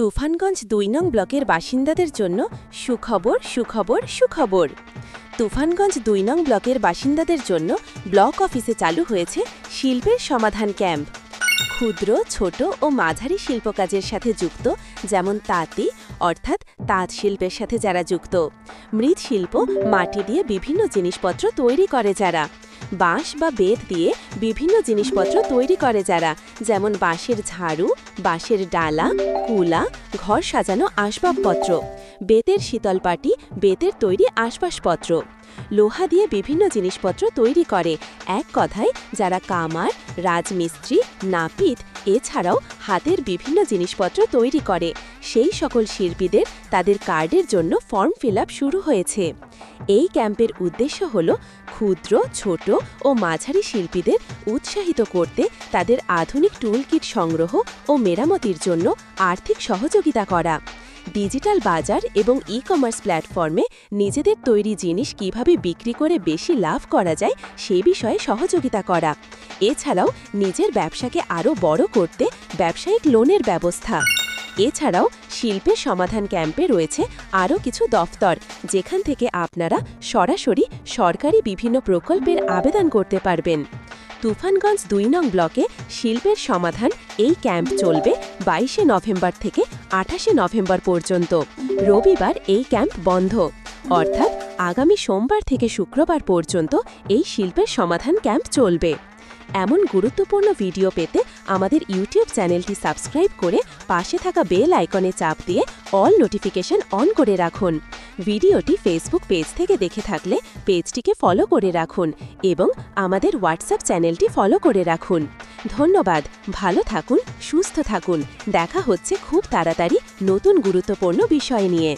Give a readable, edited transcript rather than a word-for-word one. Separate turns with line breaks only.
তুফানগঞ্জ ২ নং ব্লকের বাসিন্দাদের জন্য সুখবর সুখবর সুখবর। তুফানগঞ্জ ২ নং ব্লকের বাসিন্দাদের জন্য ব্লক অফিসে চালু হয়েছে শিল্পের সমাধান ক্যাম্প। ক্ষুদ্র, ছোট ও মাঝারি শিল্পকাজের সাথে যুক্ত, যেমন তাঁতি অর্থাৎ তাঁত শিল্পের সাথে যারা যুক্ত, মৃৎশিল্প মাটি দিয়ে বিভিন্ন জিনিসপত্র তৈরি করে যারা, বাঁশ বা বেত দিয়ে বিভিন্ন জিনিসপত্র তৈরি করে যারা, যেমন বাঁশের ঝাড়ু, বাঁশের ডালা, কুলা, ঘর সাজানো আসবাবপত্র, বেতের শীতলপাটি, বেতের তৈরি আসবাবপত্র, লোহা দিয়ে বিভিন্ন জিনিসপত্র তৈরি করে, এক কথায় যারা কামার, রাজমিস্ত্রি, নাপিত এছাড়াও হাতের বিভিন্ন জিনিসপত্র তৈরি করে, সেই সকল শিল্পীদের তাদের কার্ডের জন্য ফর্ম ফিল আপ শুরু হয়েছে। এই ক্যাম্পের উদ্দেশ্য হল ক্ষুদ্র, ছোট ও মাঝারি শিল্পীদের উৎসাহিত করতে তাদের আধুনিক টুল কিট সংগ্রহ ও মেরামতির জন্য আর্থিক সহযোগিতা করা, ডিজিটাল বাজার এবং ই কমার্স প্ল্যাটফর্মে নিজেদের তৈরি জিনিস কিভাবে বিক্রি করে বেশি লাভ করা যায় সেই বিষয়ে সহযোগিতা করা, এছাড়াও নিজের ব্যবসাকে আরও বড় করতে ব্যবসায়িক লোনের ব্যবস্থা। এছাড়াও শিল্পের সমাধান ক্যাম্পে রয়েছে আরও কিছু দফতর, যেখান থেকে আপনারা সরাসরি সরকারি বিভিন্ন প্রকল্পের আবেদন করতে পারবেন। তুফানগঞ্জ ২ নং ব্লকে শিল্পের সমাধান এই ক্যাম্প চলবে ২২শে নভেম্বর থেকে ২৮শে নভেম্বর পর্যন্ত। রবিবার এই ক্যাম্প বন্ধ, অর্থাৎ আগামী সোমবার থেকে শুক্রবার পর্যন্ত এই শিল্পের সমাধান ক্যাম্প চলবে। এমন গুরুত্বপূর্ণ ভিডিও পেতে আমাদের ইউটিউব চ্যানেলটি সাবস্ক্রাইব করে পাশে থাকা বেল আইকনে চাপ দিয়ে অল নোটিফিকেশন অন করে রাখুন। ভিডিওটি ফেসবুক পেজ থেকে দেখে থাকলে পেজটিকে ফলো করে রাখুন এবং আমাদের হোয়াটসঅ্যাপ চ্যানেলটি ফলো করে রাখুন। ধন্যবাদ, ভালো থাকুন, সুস্থ থাকুন। দেখা হচ্ছে খুব তাড়াতাড়ি নতুন গুরুত্বপূর্ণ বিষয় নিয়ে।